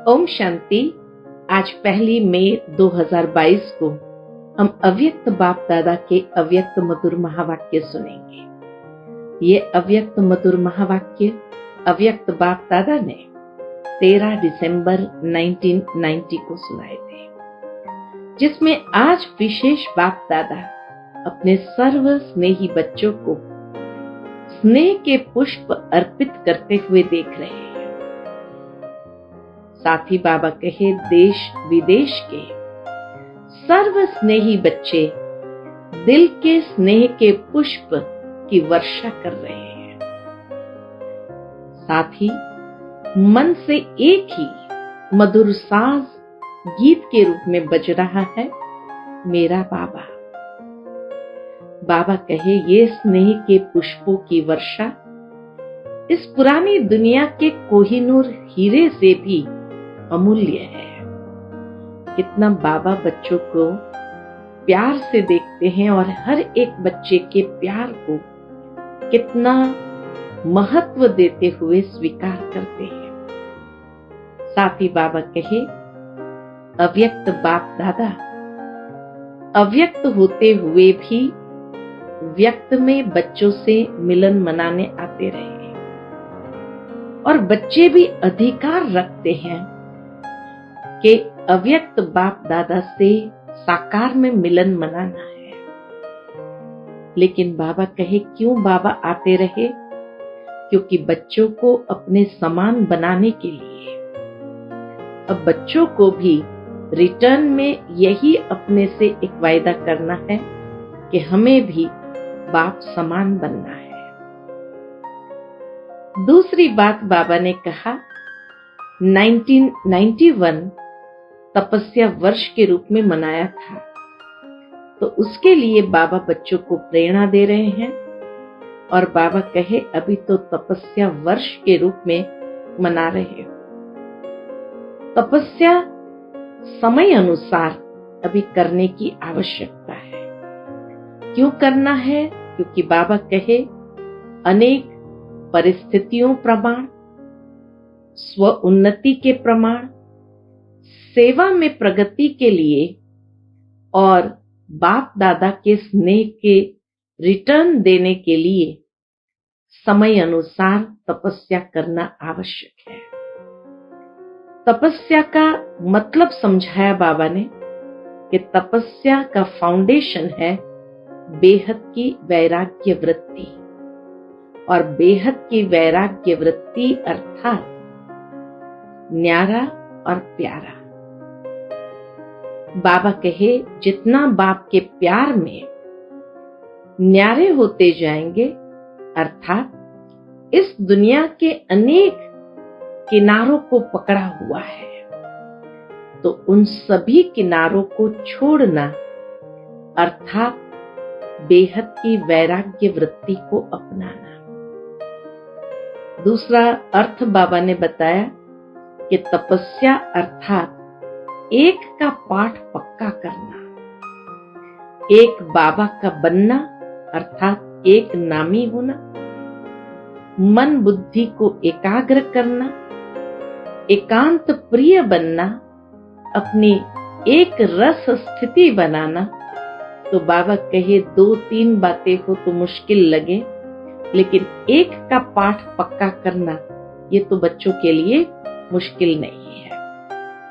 ओम शांति। आज 1 मई 2022 को हम अव्यक्त बाप दादा के अव्यक्त मधुर महावाक्य सुनेंगे। ये अव्यक्त मधुर महावाक्य अव्यक्त बाप दादा ने 13 दिसंबर 1990 को सुनाए थे, जिसमें आज विशेष बाप दादा अपने सर्व स्नेही बच्चों को स्नेह के पुष्प अर्पित करते हुए देख रहे हैं। साथ ही बाबा कहे, देश विदेश के सर्व स्नेही बच्चे दिल के स्नेह के पुष्प की वर्षा कर रहे हैं। साथ ही मन से एक ही मधुर साज गीत के रूप में बज रहा है, मेरा बाबा। बाबा कहे, ये स्नेह के पुष्पों की वर्षा इस पुरानी दुनिया के कोहिनूर हीरे से भी अमूल्य है। कितना बाबा बच्चों को प्यार से देखते हैं और हर एक बच्चे के प्यार को कितना महत्व देते हुए स्वीकार करते हैं। साथ ही बाबा कहे, अव्यक्त बाप दादा अव्यक्त होते हुए भी व्यक्त में बच्चों से मिलन मनाने आते रहे और बच्चे भी अधिकार रखते हैं कि अव्यक्त बाप दादा से साकार में मिलन मनाना है। लेकिन बाबा कहे, क्यों बाबा आते रहे? क्योंकि बच्चों को अपने समान बनाने के लिए। अब बच्चों को भी रिटर्न में यही अपने से एक वायदा करना है कि हमें भी बाप समान बनना है। दूसरी बात बाबा ने कहा, 1991 तपस्या वर्ष के रूप में मनाया था, तो उसके लिए बाबा बच्चों को प्रेरणा दे रहे हैं। और बाबा कहे, अभी तो तपस्या वर्ष के रूप में मना रहे हो। तपस्या समय अनुसार अभी करने की आवश्यकता है। क्यों करना है? क्योंकि बाबा कहे, अनेक परिस्थितियों प्रमाण, स्व उन्नति के प्रमाण, सेवा में प्रगति के लिए और बाप दादा के स्नेह के रिटर्न देने के लिए समय अनुसार तपस्या करना आवश्यक है। तपस्या का मतलब समझाया बाबा ने कि तपस्या का फाउंडेशन है बेहद की वैराग्य वृत्ति, और बेहद की वैराग्य वृत्ति अर्थात न्यारा और प्यारा। बाबा कहे, जितना बाप के प्यार में न्यारे होते जाएंगे, अर्थात इस दुनिया के अनेक किनारों को पकड़ा हुआ है, तो उन सभी किनारों को छोड़ना अर्थात बेहद की वैराग्य वृत्ति को अपनाना। दूसरा अर्थ बाबा ने बताया कि तपस्या अर्थात एक का पाठ पक्का करना, एक बाबा का बनना अर्थात एक नामी होना, मन बुद्धि को एकाग्र करना, एकांत प्रिय बनना, अपनी एक रस स्थिति बनाना। तो बाबा कहे, 2-3 बातें हो तो मुश्किल लगे, लेकिन एक का पाठ पक्का करना ये तो बच्चों के लिए मुश्किल नहीं है।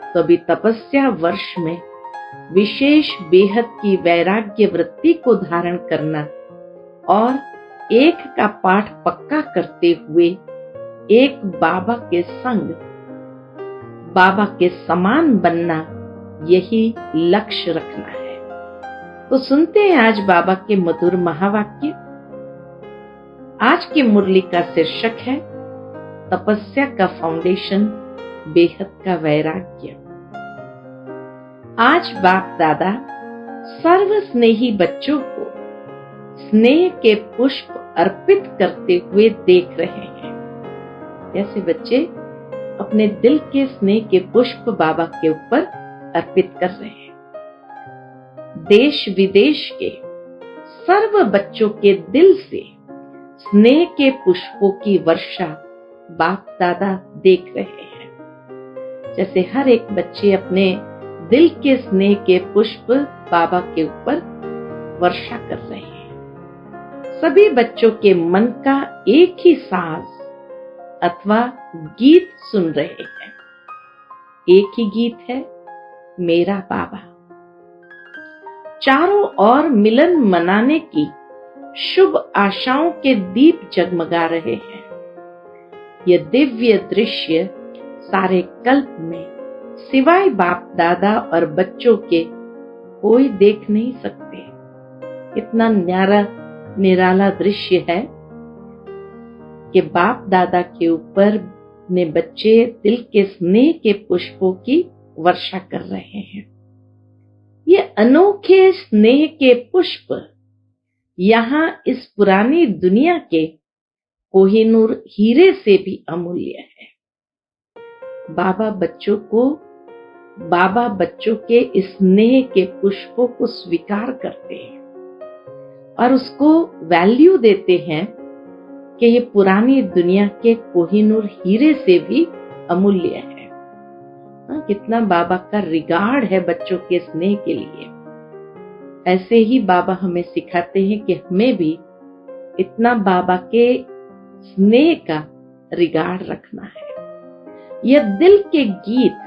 तो अभी तपस्या वर्ष में विशेष बेहद की वैराग्य वृत्ति को धारण करना और एक का पाठ पक्का करते हुए एक बाबा के संग, बाबा के समान बनना, यही लक्ष्य रखना है। तो सुनते हैं आज बाबा के मधुर महावाक्य। आज की मुरली का शीर्षक है तपस्या का फाउंडेशन बेहद का वैराग्य। आज बाप दादा सर्व स्नेही बच्चों को स्नेह के पुष्प अर्पित करते हुए देख रहे हैं। जैसे बच्चे अपने दिल के स्नेह के पुष्प बाबा के ऊपर अर्पित कर रहे हैं। देश विदेश के सर्व बच्चों के दिल से स्नेह के पुष्पों की वर्षा बाप दादा देख रहे हैं। जैसे हर एक बच्चे अपने दिल के स्नेह के पुष्प बाबा के ऊपर वर्षा कर रहे हैं। सभी बच्चों के मन का एक ही साज अथवा गीत सुन रहे हैं। एक ही गीत है, मेरा बाबा। चारों ओर मिलन मनाने की शुभ आशाओं के दीप जगमगा रहे हैं। यह दिव्य दृश्य सारे कल्प में सिवाय बाप दादा और बच्चों के कोई देख नहीं सकते। इतना न्यारा निराला दृश्य है कि बाप दादा के ऊपर अपने बच्चे दिल के स्नेह के पुष्पों की वर्षा कर रहे हैं। ये अनोखे स्नेह के पुष्प यहाँ इस पुरानी दुनिया के कोहिनूर हीरे से भी अमूल्य है। बाबा बच्चों के इस स्नेह के पुष्पों को स्वीकार करते हैं और उसको वैल्यू देते हैं कि ये पुरानी दुनिया के कोहिनूर हीरे से भी अमूल्य है। कितना बाबा का रिगार्ड है बच्चों के स्नेह के लिए। ऐसे ही बाबा हमें सिखाते हैं कि हमें भी इतना बाबा के स्नेह का रिगार्ड रखना है। यह दिल के गीत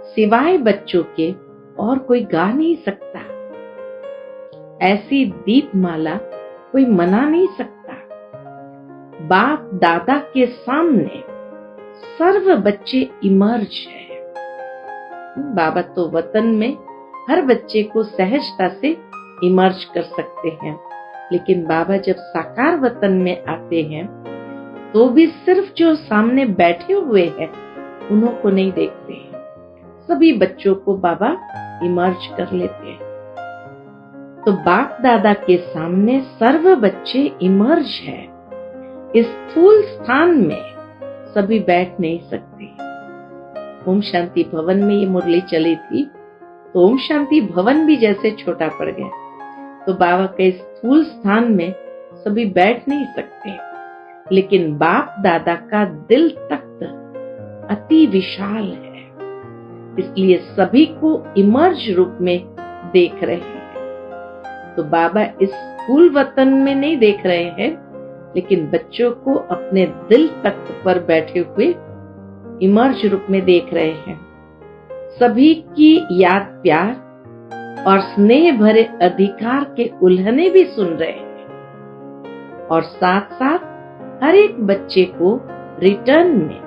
सिवाय बच्चों के और कोई गा नहीं सकता। ऐसी दीपमाला कोई मना नहीं सकता। बाप दादा के सामने सर्व बच्चे इमर्ज है। बाबा तो वतन में हर बच्चे को सहजता से इमर्ज कर सकते हैं, लेकिन बाबा जब साकार वतन में आते हैं तो भी सिर्फ जो सामने बैठे हुए हैं उन्हों को नहीं देखते हैं। सभी बच्चों को बाबा इमर्ज कर लेते हैं। तो बाप दादा के सामने सर्व बच्चे इमर्ज है। इस स्थूल स्थान में सभी बैठ नहीं सकते। ओम शांति भवन में ये मुरली चली थी तो ओम शांति भवन भी जैसे छोटा पड़ गया। तो बाबा के स्थूल स्थान में सभी बैठ नहीं सकते, लेकिन बाप दादा का दिल तख्त अति विशाल है, इसलिए सभी को इमर्ज रूप में देख रहे हैं। तो बाबा इस स्थूल वतन में नहीं देख रहे हैं, लेकिन बच्चों को अपने दिल तख्त पर बैठे हुए इमर्ज रूप में देख रहे हैं। सभी की याद प्यार और स्नेह भरे अधिकार के उल्हने भी सुन रहे हैं और साथ साथ हर एक बच्चे को रिटर्न में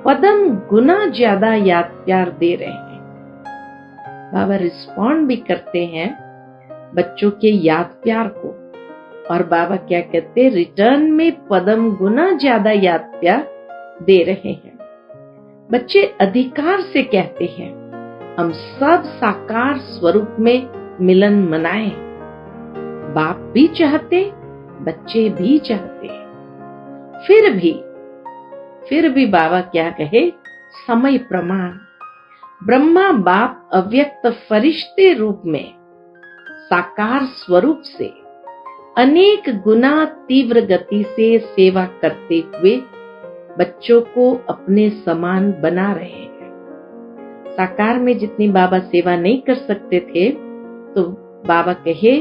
पदम गुना ज्यादा याद प्यार दे रहे हैं। बाबा रिस्पॉन्ड भी करते हैं बच्चों के याद प्यार को, और बाबा क्या कहते हैं, रिटर्न में पदम गुना ज्यादा याद प्यार दे रहे हैं। बच्चे अधिकार से कहते हैं, हम सब साकार स्वरूप में मिलन मनाएं। बाप भी चाहते, बच्चे भी चाहते। फिर भी बाबा क्या कहे, समय प्रमाण। ब्रह्मा बाप अव्यक्त फरिश्ते रूप में साकार स्वरूप से अनेक गुना तीव्र गति से सेवा करते हुए बच्चों को अपने समान बना रहे हैं। साकार में जितनी बाबा सेवा नहीं कर सकते थे, तो बाबा कहे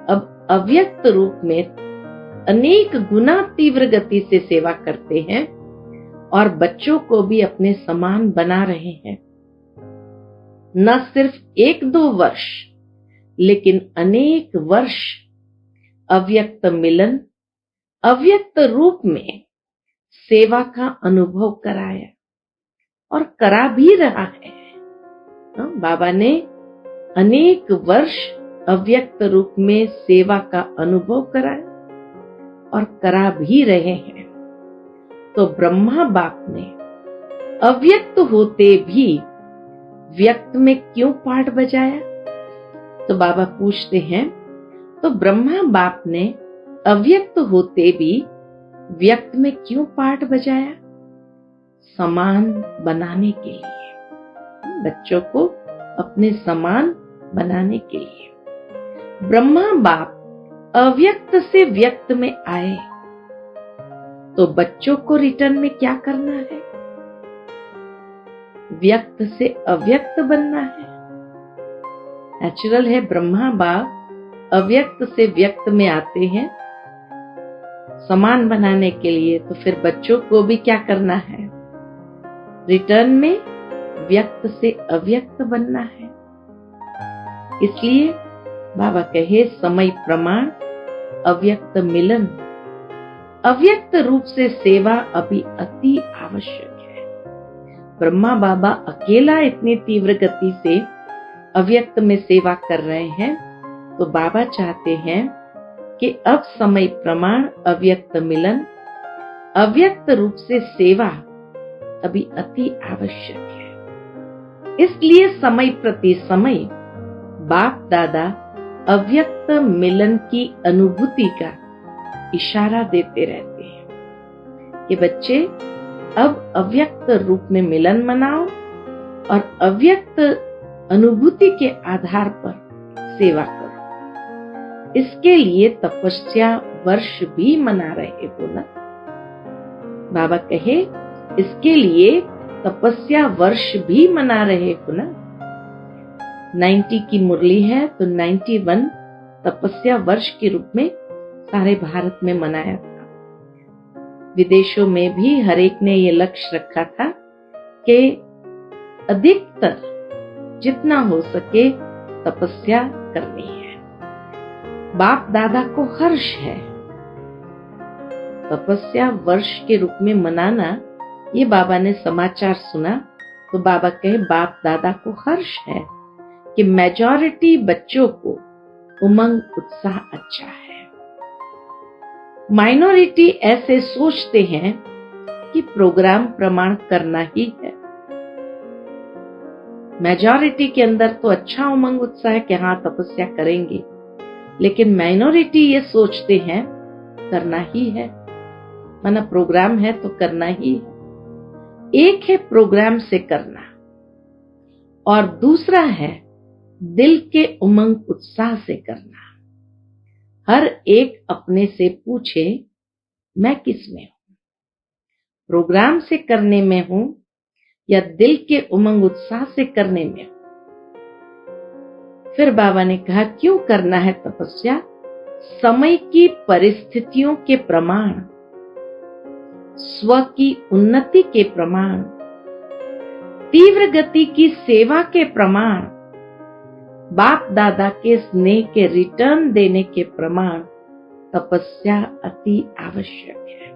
अब अव्यक्त रूप में अनेक गुना तीव्र गति से सेवा करते हैं और बच्चों को भी अपने समान बना रहे हैं। न सिर्फ 1-2 वर्ष, लेकिन अनेक वर्ष अव्यक्त मिलन, अव्यक्त रूप में सेवा का अनुभव कराया और करा भी रहा है। बाबा ने अनेक वर्ष अव्यक्त रूप में सेवा का अनुभव कराया और करा भी रहे हैं। तो ब्रह्मा बाप ने अव्यक्त होते भी व्यक्त में क्यों पाठ बजाया? तो बाबा पूछते हैं, तो ब्रह्मा बाप ने अव्यक्त होते भी व्यक्त में क्यों पाठ बजाया? समान बनाने के लिए, बच्चों को अपने समान बनाने के लिए। ब्रह्मा बाप अव्यक्त से व्यक्त में आए, तो बच्चों को रिटर्न में क्या करना है? व्यक्त से अव्यक्त बनना है। नेचुरल है, ब्रह्मा बाप अव्यक्त से व्यक्त में आते हैं समान बनाने के लिए, तो फिर बच्चों को भी क्या करना है? रिटर्न में व्यक्त से अव्यक्त बनना है। इसलिए बाबा कहे समय प्रमाण अव्यक्त मिलन, अव्यक्त रूप से सेवा अभी अति आवश्यक है। ब्रह्मा बाबा अकेला इतनी तीव्र गति से अव्यक्त में सेवा कर रहे हैं, तो बाबा चाहते हैं कि अब समय प्रमाण अव्यक्त मिलन, अव्यक्त रूप से सेवा अभी अति आवश्यक है। इसलिए समय प्रति समय बाप दादा अव्यक्त मिलन की अनुभूति का इशारा देते रहते हैं कि बच्चे अब अव्यक्त रूप में मिलन मनाओ और अव्यक्त अनुभूति के आधार पर सेवा करो। इसके लिए तपस्या वर्ष भी मना रहे हो ना। बाबा कहे इसके लिए तपस्या वर्ष भी मना रहे हो ना। 90 की मुरली है तो 91 तपस्या वर्ष के रूप में सारे भारत में मनाया था। विदेशों में भी हर एक ने ये लक्ष्य रखा था कि अधिकतर जितना हो सके तपस्या करनी है। बाप दादा को हर्ष है तपस्या वर्ष के रूप में मनाना। ये बाबा ने समाचार सुना तो बाबा कहे बाप दादा को हर्ष है कि मेजॉरिटी बच्चों को उमंग उत्साह अच्छा है। माइनॉरिटी ऐसे सोचते हैं कि प्रोग्राम प्रमाण करना ही है। मेजॉरिटी के अंदर तो अच्छा उमंग उत्साह है कि हाँ तपस्या करेंगे, लेकिन माइनॉरिटी ये सोचते हैं करना ही है, माना प्रोग्राम है तो करना ही है। एक है प्रोग्राम से करना और दूसरा है दिल के उमंग उत्साह से करना। हर एक अपने से पूछे मैं किस में हूं, प्रोग्राम से करने में हूं या दिल के उमंग उत्साह से करने में हूं। फिर बाबा ने कहा क्यों करना है तपस्या? समय की परिस्थितियों के प्रमाण, स्व की उन्नति के प्रमाण, तीव्र गति की सेवा के प्रमाण, बाप दादा के स्नेह के रिटर्न देने के प्रमाण तपस्या अति आवश्यक है।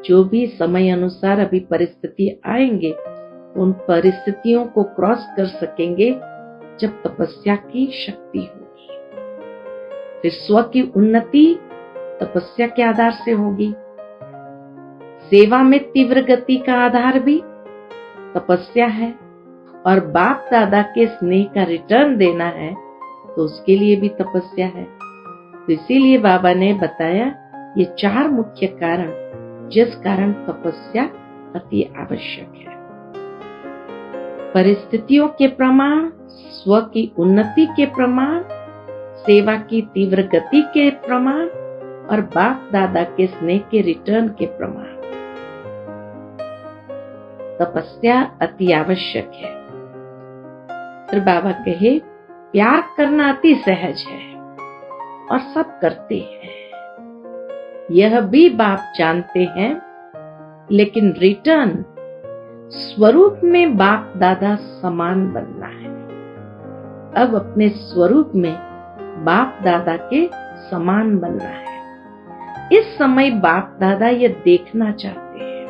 जो भी समय अनुसार अभी परिस्थिति आएंगे तो उन परिस्थितियों को क्रॉस कर सकेंगे जब तपस्या की शक्ति होगी। फिर स्व की उन्नति तपस्या के आधार से होगी। सेवा में तीव्र गति का आधार भी तपस्या है और बाप दादा के स्नेह का रिटर्न देना है तो उसके लिए भी तपस्या है। तो इसीलिए बाबा ने बताया ये 4 मुख्य कारण जिस कारण तपस्या अति आवश्यक है। परिस्थितियों के प्रमाण, स्व की उन्नति के प्रमाण, सेवा की तीव्र गति के प्रमाण और बाप दादा के स्नेह के रिटर्न के प्रमाण। तपस्या अति आवश्यक है। फिर बाबा कहे प्यार करना अति सहज है और सब करते हैं, यह भी बाप जानते हैं, लेकिन रिटर्न स्वरूप में बाप दादा समान बनना है। अब अपने स्वरूप में बाप दादा के समान बनना है। इस समय बाप दादा ये देखना चाहते हैं।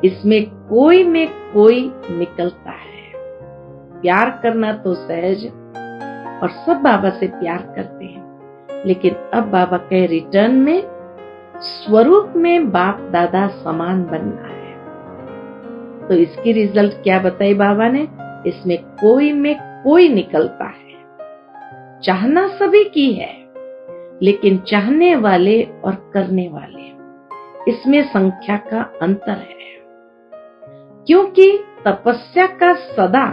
इसमें कोई में कोई निकलता है। प्यार करना तो सहज और सब बाबा से प्यार करते हैं, लेकिन अब बाबा के रिटर्न में स्वरूप में बाप दादा समान बनना है। तो इसकी रिजल्ट क्या बताई बाबा ने? इसमें कोई में कोई निकलता है। चाहना सभी की है, लेकिन चाहने वाले और करने वाले इसमें संख्या का अंतर है। क्योंकि तपस्या का सदा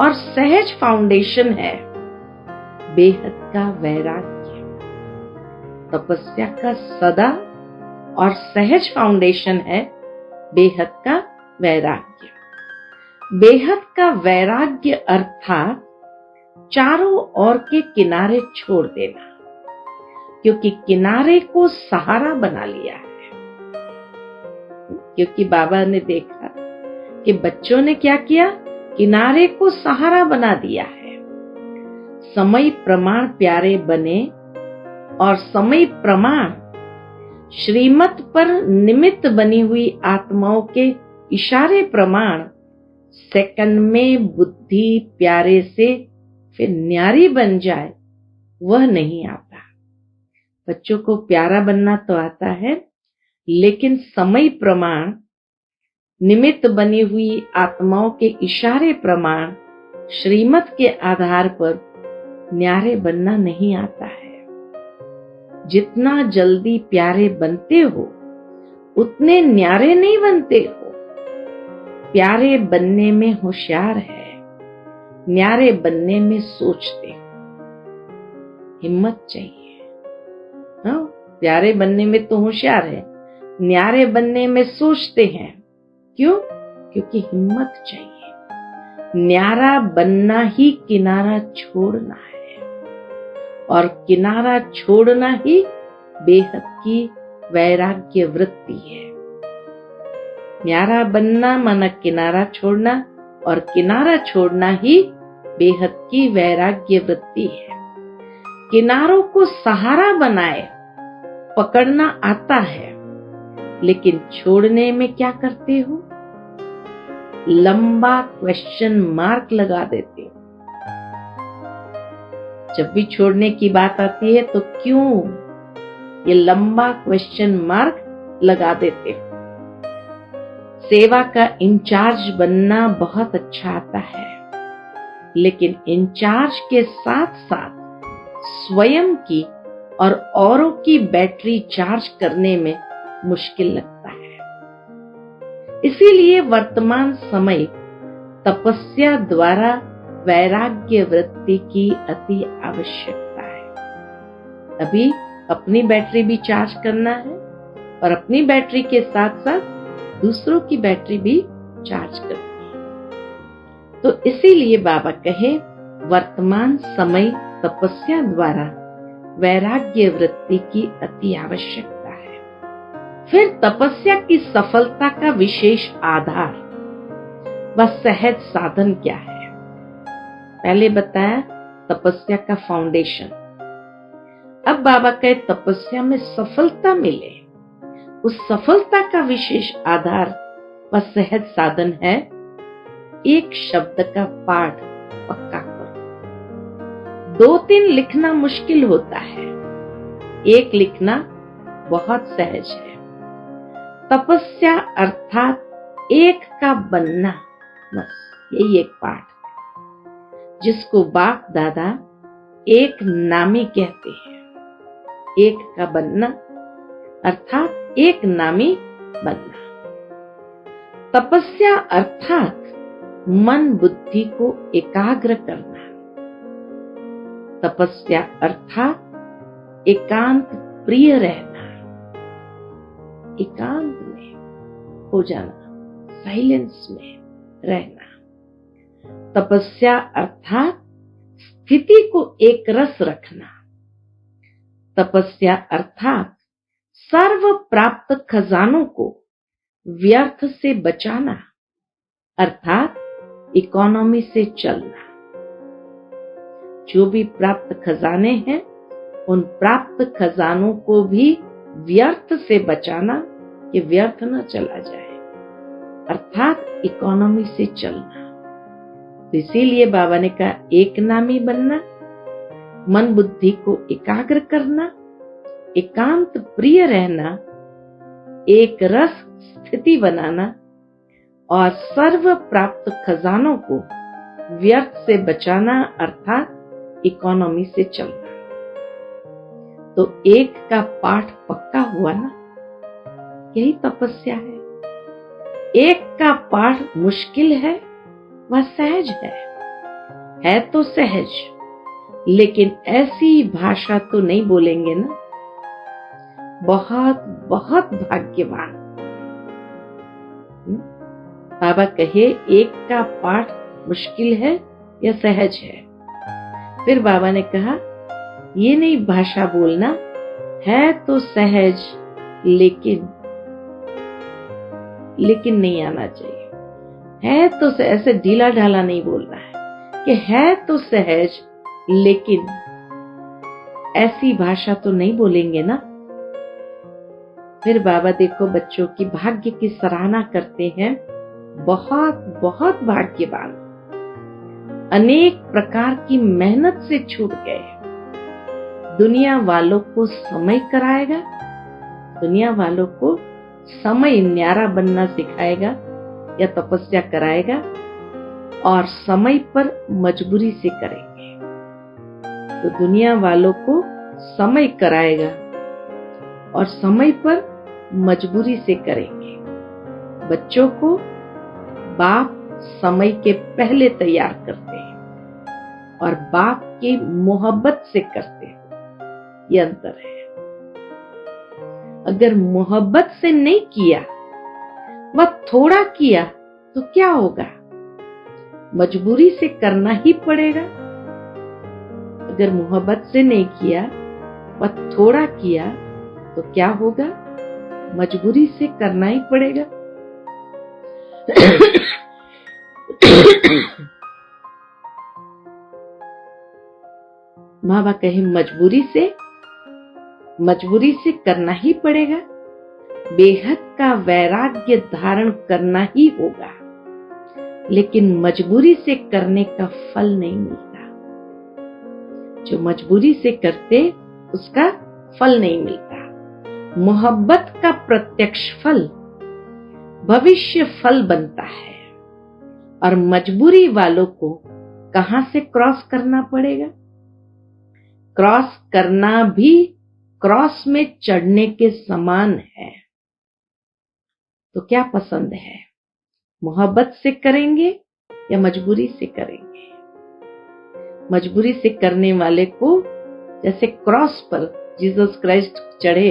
और सहज फाउंडेशन है बेहद का वैराग्य। तपस्या का सदा और सहज फाउंडेशन है बेहद का वैराग्य। बेहद का वैराग्य अर्थात चारों ओर के किनारे छोड़ देना, क्योंकि किनारे को सहारा बना लिया है। क्योंकि बाबा ने देखा कि बच्चों ने क्या किया, किनारे को सहारा बना दिया है। समय प्रमाण प्यारे बने और समय प्रमाण श्रीमत पर निमित्त बनी हुई आत्माओं के इशारे प्रमाण सेकंड में बुद्धि प्यारे से फिर न्यारी बन जाए, वह नहीं आता। बच्चों को प्यारा बनना तो आता है, लेकिन समय प्रमाण निमित्त बनी हुई आत्माओं के इशारे प्रमाण श्रीमत के आधार पर न्यारे बनना नहीं आता है। जितना जल्दी प्यारे बनते हो उतने न्यारे नहीं बनते हो। प्यारे बनने में होशियार है, न्यारे बनने में सोचते हो। हिम्मत चाहिए। हाँ, प्यारे बनने में तो होशियार है, न्यारे बनने में सोचते हैं। क्यों? क्योंकि हिम्मत चाहिए। न्यारा बनना ही किनारा छोड़ना है, और किनारा छोड़ना ही बेहद की वैराग्य वृत्ति है। न्यारा बनना माना किनारा छोड़ना, और किनारा छोड़ना ही बेहद की वैराग्य वृत्ति है। किनारों को सहारा बनाए पकड़ना आता है, लेकिन छोड़ने में क्या करते हो? लंबा क्वेश्चन मार्क लगा देते हो। जब भी छोड़ने की बात आती है तो क्यों, ये लंबा क्वेश्चन मार्क लगा देते हो। सेवा का इंचार्ज बनना बहुत अच्छा आता है, लेकिन इंचार्ज के साथ साथ स्वयं की और औरों की बैटरी चार्ज करने में मुश्किल लगता है। इसीलिए वर्तमान समय तपस्या द्वारा वैराग्य वृत्ति की अति आवश्यकता है। अभी अपनी बैटरी भी चार्ज करना है, और अपनी बैटरी के साथ साथ दूसरों की बैटरी भी चार्ज करनी है। तो इसीलिए बाबा कहे, वर्तमान समय तपस्या द्वारा वैराग्य वृत्ति की अति आवश्यकता है। फिर तपस्या की सफलता का विशेष आधार व सहज साधन क्या है? पहले बताया तपस्या का फाउंडेशन। अब बाबा कहे तपस्या में सफलता मिले, उस सफलता का विशेष आधार व सहज साधन है एक शब्द का पाठ पक्का करो। 2-3 लिखना मुश्किल होता है, एक लिखना बहुत सहज है। तपस्या अर्थात एक का बनना, बस यही एक पाठ है जिसको बाप दादा एक नामी कहते हैं। एक का बनना अर्थात एक नामी बनना। तपस्या अर्थात मन बुद्धि को एकाग्र करना। तपस्या अर्थात एकांत प्रिय रहना, एकांत में हो जाना, साइलेंस में रहना। तपस्या अर्थात स्थिति को एक रस रखना। तपस्या अर्थात सर्व प्राप्त खजानों को व्यर्थ से बचाना, अर्थात इकोनॉमी से चलना। जो भी प्राप्त खजाने हैं, उन प्राप्त खजानों को भी व्यर्थ से बचाना कि व्यर्थ न चला जाए, अर्थात इकोनॉमी से चलना। तो इसीलिए बाबा ने कहा एक नामी बनना, मन बुद्धि को एकाग्र करना, एकांत प्रिय रहना, एक रस स्थिति बनाना, और सर्व प्राप्त खजानों को व्यर्थ से बचाना, अर्थात इकोनॉमी से चलना। तो एक का पाठ पक्का हुआ ना, यही तपस्या है। एक का पाठ मुश्किल है, वह सहज है तो सहज, लेकिन ऐसी भाषा तो नहीं बोलेंगे ना। बहुत बहुत भाग्यवान। बाबा कहे एक का पाठ मुश्किल है या सहज है। फिर बाबा ने कहा ये नहीं भाषा बोलना है तो सहज, लेकिन नहीं आना चाहिए। है तो ऐसे ढीला ढाला नहीं बोलना है कि है तो सहज, लेकिन ऐसी भाषा तो नहीं बोलेंगे ना। फिर बाबा देखो बच्चों की भाग्य की सराहना करते हैं। बहुत बहुत भाग्यवान, अनेक प्रकार की मेहनत से छूट गए। दुनिया वालों को समय कराएगा, दुनिया वालों को समय न्यारा बनना सिखाएगा या तपस्या कराएगा, और समय पर मजबूरी से करेंगे। तो दुनिया वालों को समय कराएगा और समय पर मजबूरी से करेंगे। बच्चों को बाप समय के पहले तैयार करते हैं और बाप की मोहब्बत से करते हैं। ये अंतर है। अगर मोहब्बत से नहीं किया, वह थोड़ा किया तो क्या होगा? मजबूरी से करना ही पड़ेगा। अगर मोहब्बत से नहीं किया, वह थोड़ा किया तो क्या होगा? मजबूरी से करना ही पड़ेगा। बाबा कहे मजबूरी से करना ही पड़ेगा। बेहद का वैराग्य धारण करना ही होगा, लेकिन मजबूरी से करने का फल नहीं मिलता। जो मजबूरी से करते उसका फल नहीं मिलता। मोहब्बत का प्रत्यक्ष फल भविष्य फल बनता है। और मजबूरी वालों को कहां से क्रॉस करना पड़ेगा? क्रॉस करना भी क्रॉस में चढ़ने के समान है। तो क्या पसंद है? मोहब्बत से करेंगे या मजबूरी से करेंगे? मजबूरी से करने वाले को जैसे क्रॉस पर जीसस क्राइस्ट चढ़े,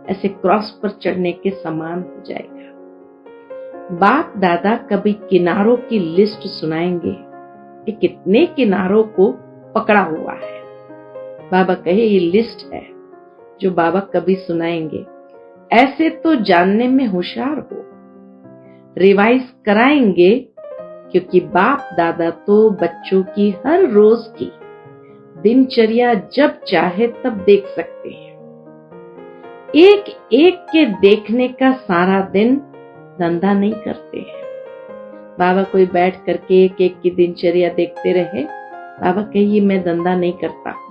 ऐसे क्रॉस पर चढ़ने के समान हो जाएगा। बाप दादा कभी किनारों की लिस्ट सुनाएंगे कि कितने किनारों को पकड़ा हुआ है। बाबा कहे ये लिस्ट है जो बाबा कभी सुनाएंगे। ऐसे तो जानने में होशियार हो, रिवाइज कराएंगे, क्योंकि बाप दादा तो बच्चों की हर रोज की दिनचर्या जब चाहे तब देख सकते हैं। एक एक के देखने का सारा दिन धंधा नहीं करते हैं। बाबा कोई बैठ करके एक एक की दिनचर्या देखते रहे, बाबा कहिए मैं धंधा नहीं करता हूं।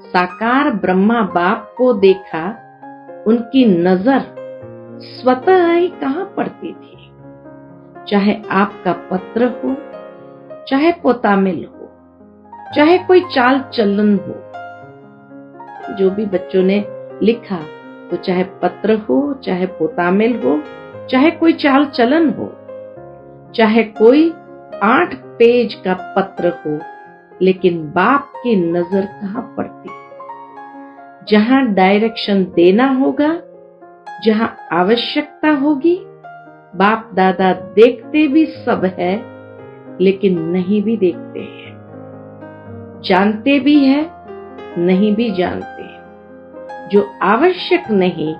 साकार ब्रह्मा बाप को देखा, उनकी नजर स्वतः ही कहां पड़ती थी। चाहे आपका पत्र हो, चाहे पोतामिल हो, चाहे कोई चाल चलन हो, जो भी बच्चों ने लिखा, तो चाहे पत्र हो, चाहे पोतामिल हो, चाहे कोई चाल चलन हो, चाहे कोई 8 पेज का पत्र हो, लेकिन बाप की नजर कहां पड़ती? जहां डायरेक्शन देना होगा, जहां आवश्यकता होगी, बाप दादा देखते भी सब है, लेकिन नहीं भी देखते हैं। जानते भी है, नहीं भी जानते हैं। जो आवश्यक नहीं,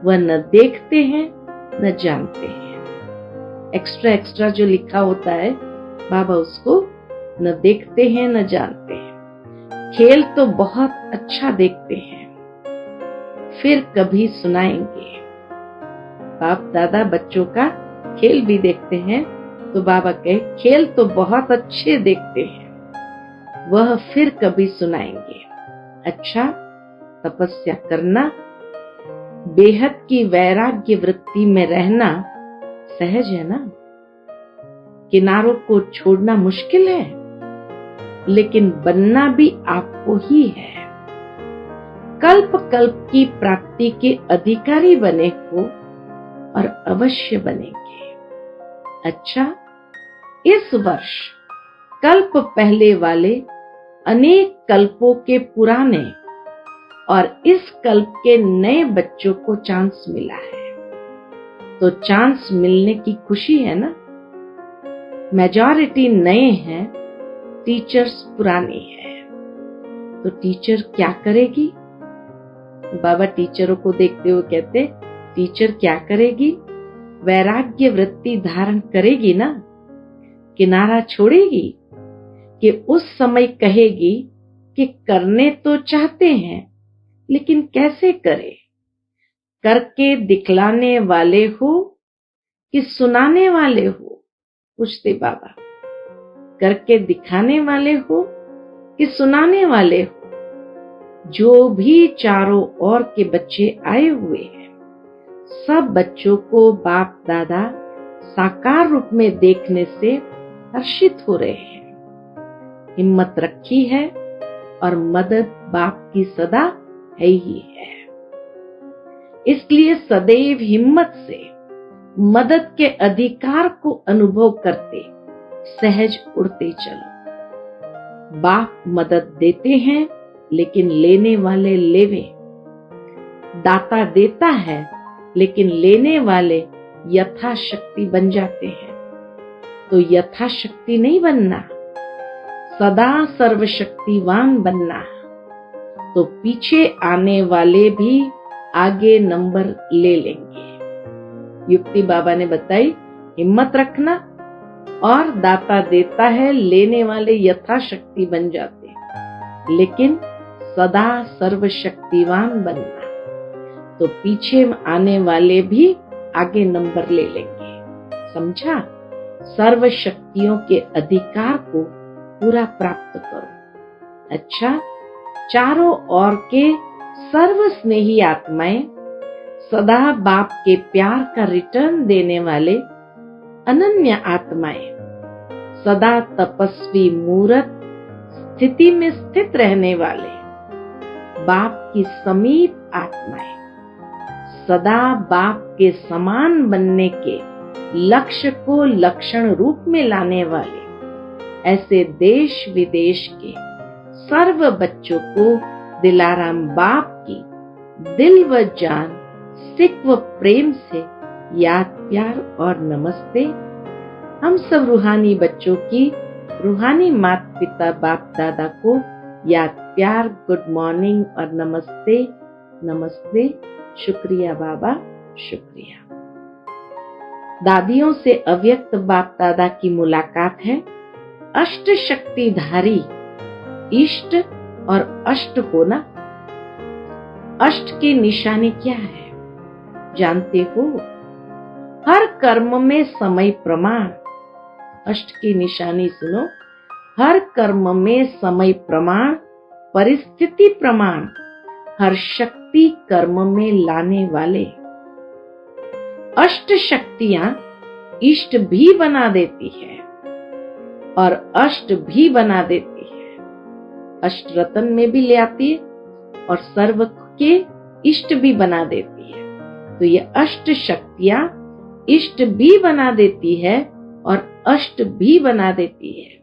वह न देखते हैं न जानते हैं। एक्स्ट्रा जो लिखा होता है, बाबा उसको न देखते हैं न जानते हैं। खेल तो बहुत अच्छा देखते हैं, फिर कभी सुनाएंगे। बाप दादा बच्चों का खेल भी देखते हैं, तो बाबा कहे खेल तो बहुत अच्छे देखते हैं, वह फिर कभी सुनाएंगे। अच्छा, तपस्या करना, बेहद की वैराग्य वृत्ति में रहना सहज है ना। किनारों को छोड़ना मुश्किल है, लेकिन बनना भी आपको ही है। कल्प कल्प की प्राप्ति के अधिकारी बने हो और अवश्य बनेंगे। अच्छा, इस वर्ष कल्प पहले वाले अनेक कल्पों के पुराने और इस कल्प के नए बच्चों को चांस मिला है। तो चांस मिलने की खुशी है ना। मेजॉरिटी नए हैं, टीचर्स पुराने हैं, तो टीचर क्या करेगी? बाबा टीचरों को देखते हुए कहते, टीचर क्या करेगी? वैराग्य वृत्ति धारण करेगी ना, किनारा छोड़ेगी कि उस समय कहेगी कि करने तो चाहते हैं लेकिन कैसे करें? करके दिखलाने वाले हो कि सुनाने वाले हो? पूछते बाबा। करके दिखाने वाले हो कि सुनाने वाले हो? जो भी चारों ओर के बच्चे आए हुए हैं, सब बच्चों को बाप दादा साकार रूप में देखने से हर्षित हो रहे हैं। हिम्मत रखी है और मदद बाप की सदा है ही है। इसलिए सदैव हिम्मत से मदद के अधिकार को अनुभव करते सहज उड़ते चलो। बाप मदद देते हैं लेकिन लेने वाले लेवे। दाता देता है लेकिन लेने वाले यथाशक्ति बन जाते हैं। तो यथाशक्ति नहीं बनना, सदा सर्वशक्तिवान बनना। तो पीछे आने वाले भी आगे नंबर ले लेंगे। युक्ति बाबा ने बताई, हिम्मत रखना और दाता देता है, लेने वाले यथाशक्ति बन जाते हैं, लेकिन सदा सर्वशक्तिवान बनना। तो पीछे आने वाले भी आगे नंबर ले लेंगे। समझा? सर्व शक्तियों के अधिकार को पूरा प्राप्त करो। अच्छा, चारों ओर के सर्व स्नेही आत्माएं, सदा बाप के प्यार का रिटर्न देने वाले अनन्य आत्माएं, सदा तपस्वी मूर्त स्थिति में स्थित रहने वाले बाप की समीप आत्माएं, सदा बाप के समान बनने के लक्ष्य को लक्षण रूप में लाने वाले ऐसे देश विदेश के सर्व बच्चों को दिलाराम बाप की दिल व जान सिक व प्रेम से याद प्यार और नमस्ते। हम सब रूहानी बच्चों की रूहानी माता पिता बाप दादा को याद प्यार, गुड मॉर्निंग और नमस्ते नमस्ते। शुक्रिया बाबा, शुक्रिया। दादियों से अव्यक्त बाप दादा की मुलाकात है। अष्ट शक्तिधारी इष्ट और अष्ट होना। अष्ट की निशानी क्या है जानते हो? हर कर्म में समय प्रमाण। अष्ट की निशानी सुनो। हर कर्म में समय प्रमाण, परिस्थिति प्रमाण, हर शक्ति कर्म में लाने वाले। अष्ट शक्तियां इष्ट भी बना देती है और अष्ट भी बना देती है। अष्ट रतन में भी ले आती है और सर्व के इष्ट भी बना देती है। तो ये अष्ट शक्तियां इष्ट भी बना देती है और अष्ट भी बना देती है।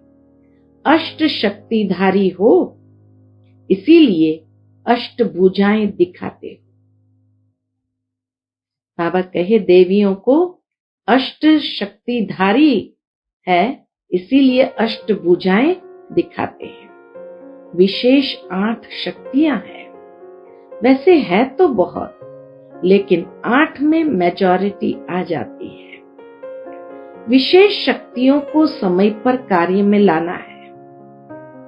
अष्ट शक्तिधारी हो, इसीलिए अष्ट भुजाएं दिखाते हो। बाबा कहे देवियों को अष्ट शक्तिधारी है, इसीलिए अष्ट भुजाएं दिखाते हैं। विशेष 8 शक्तियां हैं। वैसे है तो बहुत, लेकिन 8 में मेजॉरिटी आ जाती है। विशेष शक्तियों को समय पर कार्य में लाना है।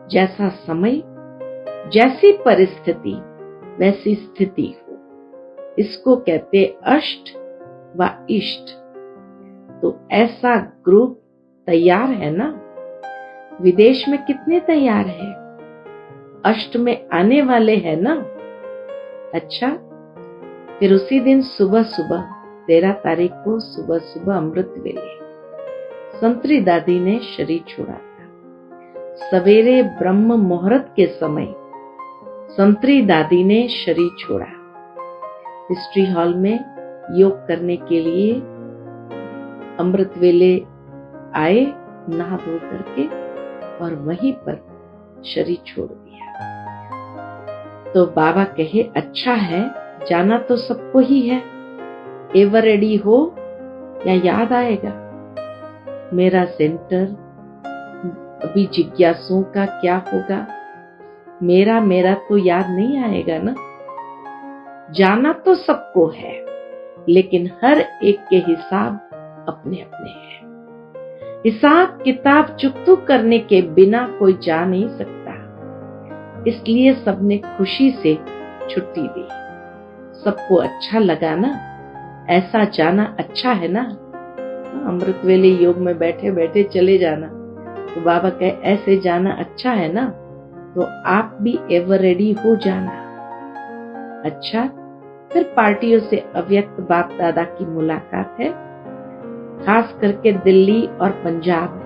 जैसा समय, जैसी परिस्थिति, वैसी स्थिति हो, इसको कहते अष्ट व इष्ट। तो ऐसा ग्रुप तैयार है ना। विदेश में कितने तैयार है? अष्ट में आने वाले हैं ना। अच्छा, फिर उसी दिन सुबह सुबह 13 तारीख को सुबह सुबह अमृत वेले संतरी दादी ने शरीर छोड़ा था। सवेरे ब्रह्म मुहूर्त के समय संतरी दादी ने शरीर छोड़ा। हिस्ट्री हॉल में योग करने के लिए अमृत वेले आए, नहा धो करके, और वहीं पर शरीर छोड़ दिया। तो बाबा कहे अच्छा है, जाना तो सबको ही है। एवर रेडी हो या याद आएगा? मेरा सेंटर, अभी जिज्ञासुओं का क्या होगा? मेरा तो याद नहीं आएगा ना। जाना तो सबको है, लेकिन हर एक के हिसाब अपने अपने हैं। हिसाब किताब चुकतू करने के बिना कोई जा नहीं सकता, इसलिए सबने खुशी से छुट्टी दी। सबको अच्छा लगा ना, ऐसा जाना अच्छा है ना। अमृत वेले योग में बैठे बैठे चले जाना, तो बाबा कहे ऐसे जाना अच्छा है ना, तो आप भी एवर रेडी हो जाना। अच्छा, फिर पार्टियों से अव्यक्त बाप दादा की मुलाकात है, खास करके दिल्ली और पंजाब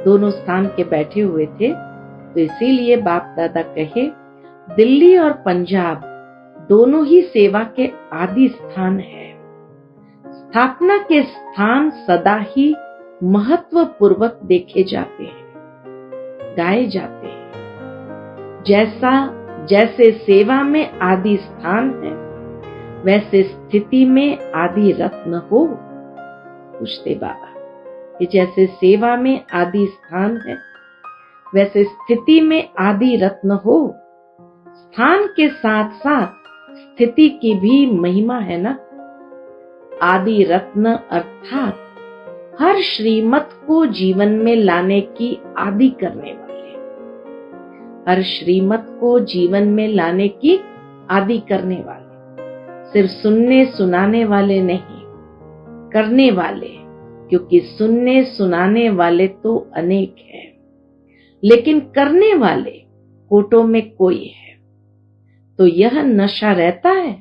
दोनों स्थान के बैठे हुए थे, तो इसीलिए बाप दादा कहे दिल्ली और पंजाब दोनों ही सेवा के आदि स्थान है। स्थापना के स्थान सदा ही महत्व पूर्वक देखे जाते हैं, गाए जाते हैं। जैसे सेवा में आदि स्थान है, वैसे स्थिति में आदि रत्न हो। पूछते बाबा कि जैसे सेवा में आदि स्थान है, वैसे स्थिति में आदि रत्न हो। स्थान के साथ साथ स्थिति की भी महिमा है ना। आदि रत्न अर्थात हर श्रीमत को जीवन में लाने की आदि करने वाले, हर श्रीमत को जीवन में लाने की आदि करने वाले, सिर्फ सुनने सुनाने वाले नहीं, करने वाले। क्योंकि सुनने सुनाने वाले तो अनेक हैं, लेकिन करने वाले कोटों में कोई है। तो यह नशा रहता है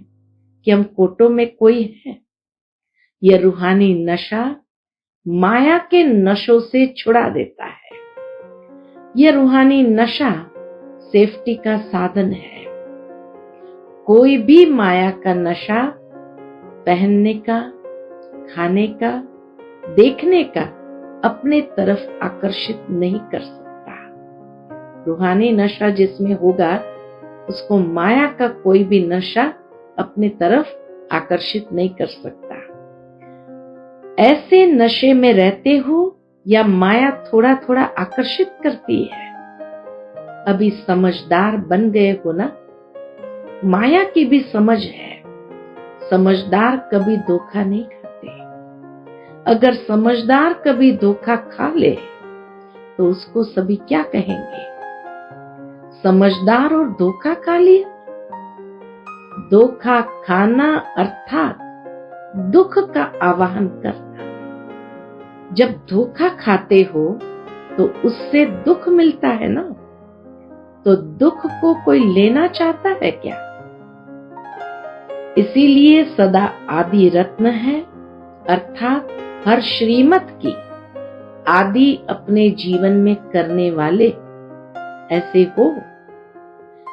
कि हम कोटों में कोई है। यह रूहानी नशा माया के नशों से छुड़ा देता है। यह रूहानी नशा सेफ्टी का साधन है। कोई भी माया का नशा पहनने का, खाने का, देखने का अपने तरफ आकर्षित नहीं कर सकता। रूहानी नशा जिसमें होगा, उसको माया का कोई भी नशा अपने तरफ आकर्षित नहीं कर सकता। ऐसे नशे में रहते हो या माया थोड़ा थोड़ा आकर्षित करती है? अभी समझदार बन गए हो ना। माया की भी समझ है। समझदार कभी धोखा नहीं खाते। अगर समझदार कभी धोखा खा ले तो उसको सभी क्या कहेंगे? समझदार और धोखा खा लिया। धोखा खाना अर्थात दुख का आवाहन करना। जब धोखा खाते हो तो उससे दुख मिलता है ना। तो दुख को कोई लेना चाहता है क्या? इसीलिए सदा आदि रत्न है, अर्थात हर श्रीमत की आदि अपने जीवन में करने वाले ऐसे हो।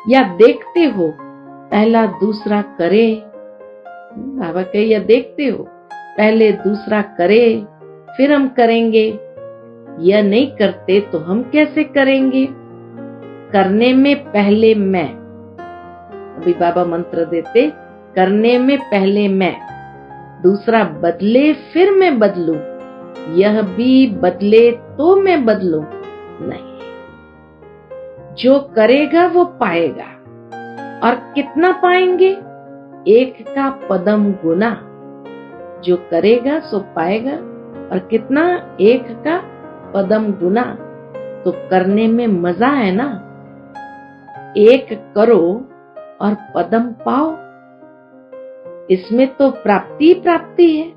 या देखते हो पहला दूसरा करे। बाबा कहे या देखते हो पहले दूसरा करे फिर हम करेंगे। यह नहीं करते तो हम कैसे करेंगे? करने में पहले मैं। अभी बाबा मंत्र देते, करने में पहले मैं, दूसरा बदले फिर मैं बदलूं, यह भी बदले तो मैं बदलूं नहीं। जो करेगा वो पाएगा। और कितना पाएंगे? एक का पदम गुना। जो करेगा सो पाएगा। और कितना? एक का पदम गुना। तो करने में मजा है ना। एक करो और पदम पाओ, इसमें तो प्राप्ति प्राप्ति है।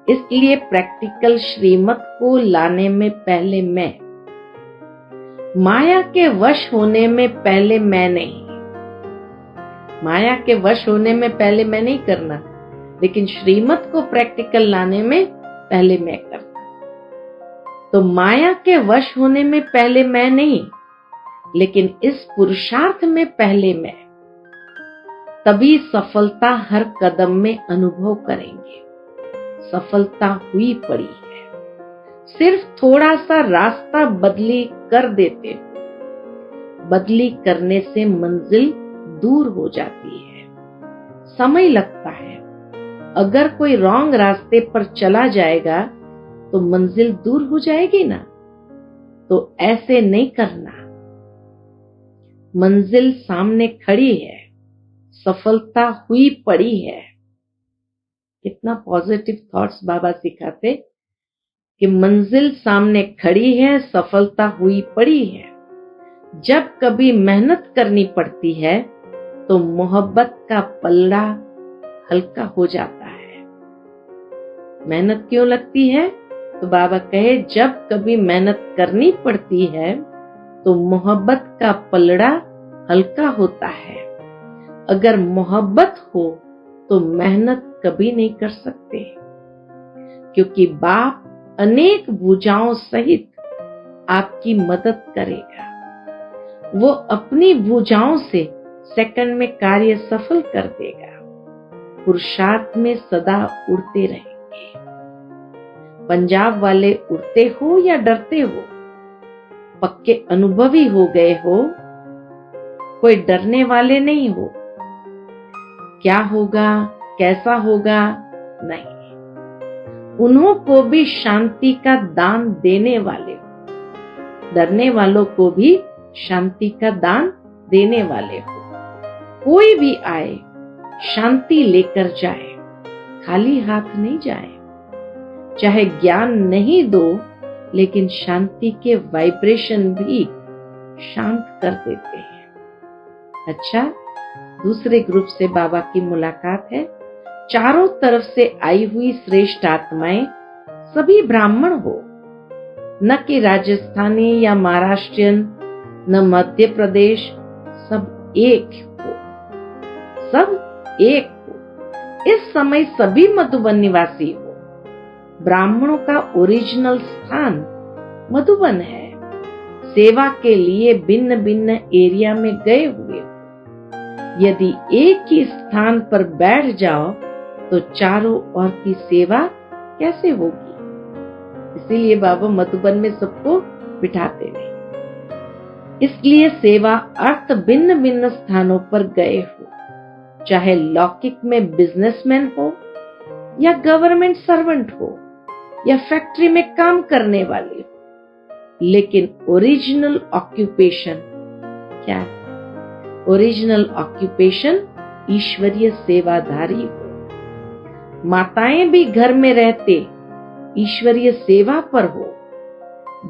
इसलिए प्रैक्टिकल श्रीमत को लाने में पहले मैं, माया के वश होने में पहले मैं नहीं। माया के वश होने में पहले मैं नहीं करना, लेकिन श्रीमत को प्रैक्टिकल लाने में पहले मैं करना। तो माया के वश होने में पहले मैं नहीं, लेकिन इस पुरुषार्थ में पहले मैं। तभी सफलता हर कदम में अनुभव करेंगे। सफलता हुई पड़ी है। सिर्फ थोड़ा सा रास्ता बदली कर देते हो। बदली करने से मंजिल दूर हो जाती है। समय लगता है, अगर कोई रॉन्ग रास्ते पर चला जाएगा तो मंजिल दूर हो जाएगी ना। तो ऐसे नहीं करना। मंजिल सामने खड़ी है, सफलता हुई पड़ी है। कितना पॉजिटिव थॉट्स बाबा सिखाते कि मंजिल सामने खड़ी है, सफलता हुई पड़ी है। जब कभी मेहनत करनी पड़ती है तो मोहब्बत का पल्ला हल्का हो जाता है। मेहनत क्यों लगती है? तो बाबा कहे जब कभी मेहनत करनी पड़ती है तो मोहब्बत का पलड़ा हल्का होता है। अगर मोहब्बत हो तो मेहनत कभी नहीं कर सकते, क्योंकि बाप अनेक भुजाओं सहित आपकी मदद करेगा। वो अपनी भुजाओं से सेकंड में कार्य सफल कर देगा। पुरुषार्थ में सदा उड़ते रहेंगे। पंजाब वाले उड़ते हो या डरते हो, पक्के अनुभवी हो गए हो, कोई डरने वाले नहीं हो। क्या होगा, कैसा होगा, नहीं। उन्हों को भी शांति का दान देने वाले हो। डरने वालों को भी शांति का दान देने वाले हो। कोई भी आए शांति लेकर जाए, खाली हाथ नहीं जाए। चाहे ज्ञान नहीं दो, लेकिन शांति के वाइब्रेशन भी शांत कर देते हैं। अच्छा, दूसरे ग्रुप से बाबा की मुलाकात है। चारों तरफ से आई हुई श्रेष्ठ आत्माएं सभी ब्राह्मण हो, न कि राजस्थानी या महाराष्ट्रियन, न मध्य प्रदेश, सब एक हो, सब एक हो। इस समय सभी मधुबन निवासी हो। ब्राह्मणों का ओरिजिनल स्थान मधुबन है। सेवा के लिए भिन्न भिन्न एरिया में गए हुए हो। यदि एक ही स्थान पर बैठ जाओ तो चारों ओर की सेवा कैसे होगी? इसीलिए बाबा मधुबन में सबको बिठाते नहीं। इसलिए सेवा अर्थ भिन्न भिन्न स्थानों पर गए हो, चाहे लौकिक में बिजनेसमैन हो या गवर्नमेंट सर्वेंट हो या फैक्ट्री में काम करने वाले हो, लेकिन ओरिजिनल ऑक्यूपेशन क्या है? ओरिजिनल ऑक्यूपेशन ईश्वरीय सेवाधारी हो। माताएं भी घर में रहते ईश्वरीय सेवा पर हो।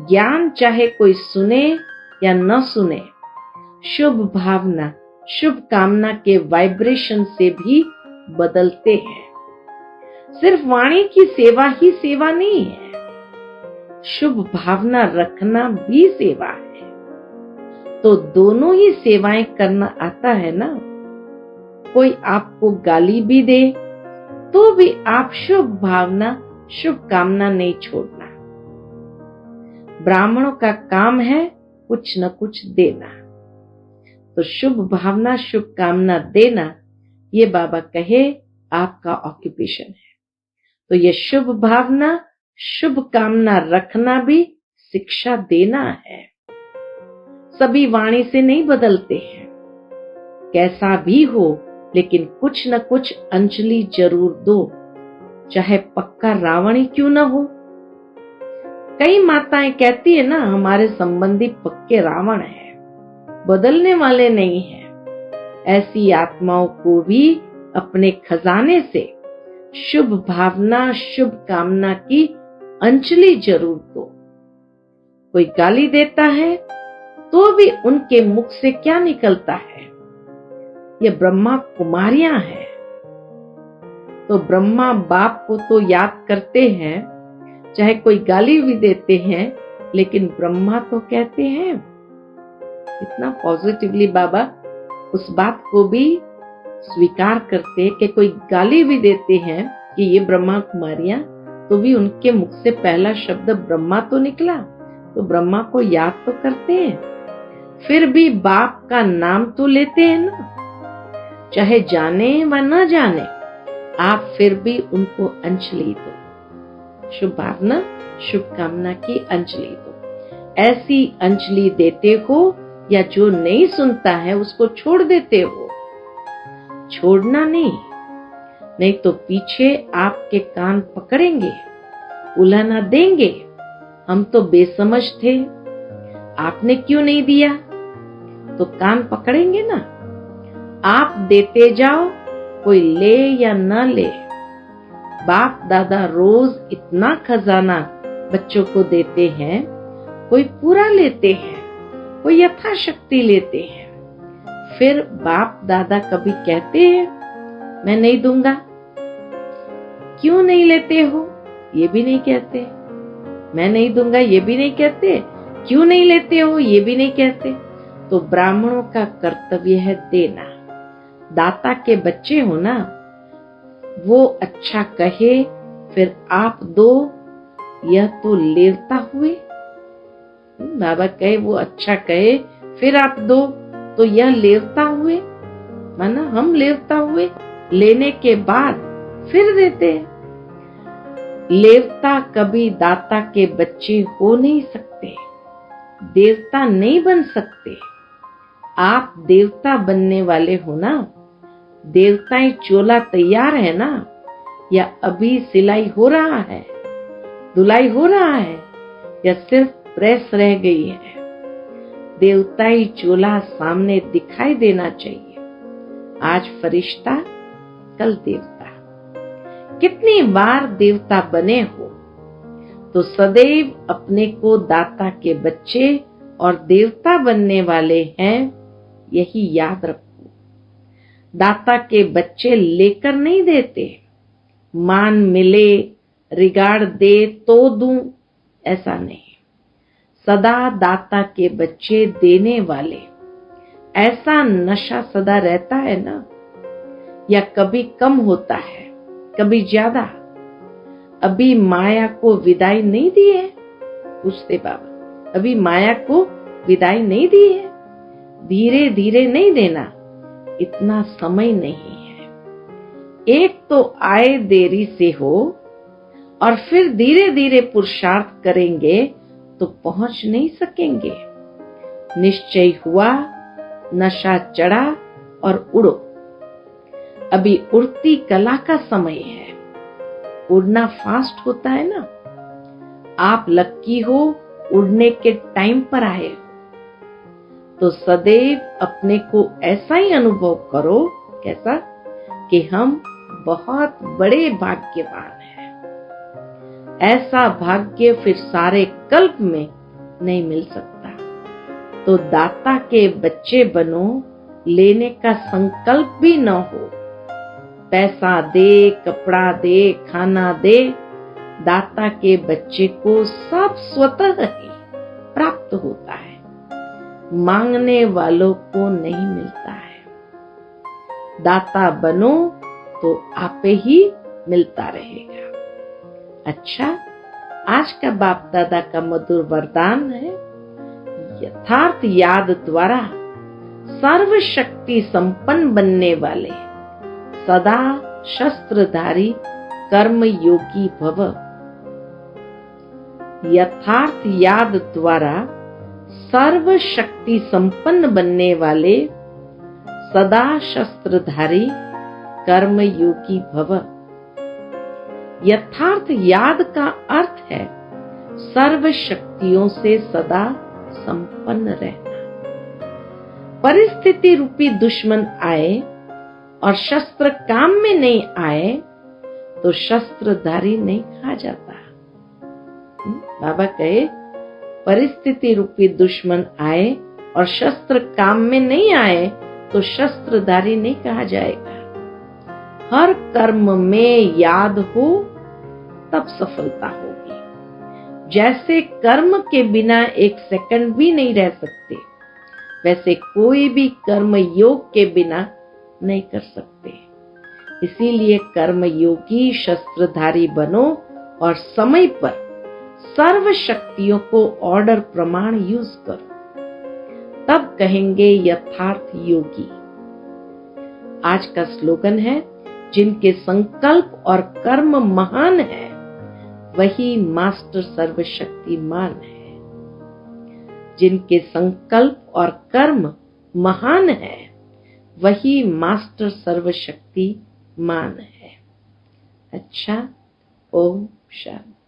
ज्ञान चाहे कोई सुने या न सुने, शुभ भावना, शुभ कामना के वाइब्रेशन से भी बदलते हैं। सिर्फ वाणी की सेवा ही सेवा नहीं है, शुभ भावना रखना भी सेवा है। तो दोनों ही सेवाएं करना आता है ना। कोई आपको गाली भी दे तो भी आप शुभ भावना, शुभ कामना नहीं छोड़ना। ब्राह्मणों का काम है कुछ न कुछ देना, तो शुभ भावना, शुभ कामना देना, ये बाबा कहे आपका ऑक्यूपेशन है। तो ये शुभ भावना, शुभ कामना रखना भी शिक्षा देना है। सभी वाणी से नहीं बदलते हैं। कैसा भी हो, लेकिन कुछ न कुछ अंजलि जरूर दो, चाहे पक्का रावण ही क्यों न हो। कई माताएं कहती है ना, हमारे संबंधी पक्के रावण हैं, बदलने वाले नहीं हैं। ऐसी आत्माओं को भी अपने खजाने से शुभ भावना, शुभ कामना की अंजलि जरूर दो। कोई गाली देता है तो भी उनके मुख से क्या निकलता है? ये ब्रह्मा कुमारियां हैं। तो ब्रह्मा बाप को तो याद करते हैं, चाहे कोई गाली भी देते हैं, लेकिन ब्रह्मा तो कहते हैं। इतना पॉजिटिवली बाबा उस बात को भी स्वीकार करते हैं कि कोई गाली भी देते हैं कि ये ब्रह्मा कुमारियां, तो भी उनके मुख से पहला शब्द ब्रह्मा तो निकला, तो ब्रह्मा को याद तो करते हैं। फिर भी बाप का नाम तो लेते हैं ना, चाहे जाने व न जाने, आप फिर भी उनको अंजलि दो। शुभ भावना, शुभ कामना की अंजलि दो। ऐसी अंजलि देते हो या जो नहीं सुनता है उसको छोड़ देते हो? छोड़ना नहीं, नहीं तो पीछे आपके कान पकड़ेंगे, उलाहना देंगे। हम तो बेसमझ थे, आपने क्यों नहीं दिया? तो कान पकड़ेंगे ना। आप देते जाओ, कोई ले या न ले। बाप दादा रोज इतना खजाना बच्चों को देते हैं, कोई पूरा लेते हैं, कोई यथाशक्ति लेते हैं। फिर बाप दादा कभी कहते हैं मैं नहीं दूंगा? क्यों नहीं लेते हो? ये भी नहीं कहते। मैं नहीं दूंगा ये भी नहीं कहते। क्यों नहीं लेते हो? ये भी नहीं कहते। तो ब्राह्मणों का कर्तव्य है देना। दाता के बच्चे हो ना, वो अच्छा कहे फिर आप दो, यह तो लेवता हुए। बाबा कहे वो अच्छा कहे फिर आप दो, तो यह लेवता हुए। माना हम लेवता हुए, लेने के बाद फिर देते हैं। लेवता कभी दाता के बच्चे हो नहीं सकते, देवता नहीं बन सकते। आप देवता बनने वाले हो ना। देवताएं चोला तैयार है ना, या अभी सिलाई हो रहा है, धुलाई हो रहा है, या सिर्फ प्रेस रह गई है? देवताई चोला सामने दिखाई देना चाहिए। आज फरिश्ता, कल देवता। कितनी बार देवता बने हो, तो सदैव अपने को दाता के बच्चे और देवता बनने वाले हैं, यही याद रखो। दाता के बच्चे लेकर नहीं देते, मान मिले, रिगार्ड दे तो दूं, ऐसा नहीं। सदा दाता के बच्चे देने वाले। ऐसा नशा सदा रहता है ना, या कभी कम होता है, कभी ज्यादा। अभी माया को विदाई नहीं दी है? पूछते बाबा, अभी माया को विदाई नहीं दी है? धीरे धीरे नहीं देना, इतना समय नहीं है। एक तो आए देरी से हो, और फिर धीरे धीरे पुरुषार्थ करेंगे तो पहुंच नहीं सकेंगे। निश्चय हुआ, नशा चढ़ा और उड़ो। अभी उड़ती कला का समय है। उड़ना फास्ट होता है ना। आप लक्की हो, उड़ने के टाइम पर आए हो। तो सदैव अपने को ऐसा ही अनुभव करो, कैसा कि हम बहुत बड़े भाग्यवान हैं। ऐसा भाग्य फिर सारे कल्प में नहीं मिल सकता। तो दाता के बच्चे बनो, लेने का संकल्प भी न हो। पैसा दे, कपड़ा दे, खाना दे, दाता के बच्चे को सब स्वतः ही प्राप्त होता है, मांगने वालों को नहीं मिलता है। दाता बनो तो आपे ही मिलता रहेगा। अच्छा, आज का बाप दादा का मधुर वरदान है, यथार्थ याद द्वारा सर्वशक्ति संपन्न बनने वाले सदा शस्त्रधारी कर्म योगी भव। यथार्थ याद द्वारा सर्व शक्ति संपन्न बनने वाले सदा शस्त्रधारी कर्म योगी भव। यथार्थ याद का अर्थ है सर्व शक्तियों से सदा संपन्न रहना। परिस्थिति रूपी दुश्मन आए और शस्त्र काम में नहीं आए तो शस्त्रधारी नहीं कहा जाता। बाबा कहे परिस्थिति रूपी दुश्मन आए और शस्त्र काम में नहीं आए तो शस्त्रधारी नहीं कहा जाएगा। हर कर्म में याद हो तब सफलता होगी। जैसे कर्म के बिना एक सेकंड भी नहीं रह सकते, वैसे कोई भी कर्म योग के बिना नहीं कर सकते। इसीलिए कर्म योगी शस्त्रधारी बनो और समय पर सर्व शक्तियों को ऑर्डर प्रमाण यूज करो, तब कहेंगे यथार्थ योगी। आज का स्लोगन है, जिनके संकल्प और कर्म महान है वही मास्टर सर्वशक्तिमान है। जिनके संकल्प और कर्म महान है वही मास्टर सर्वशक्तिमान है। अच्छा, ओम शांति।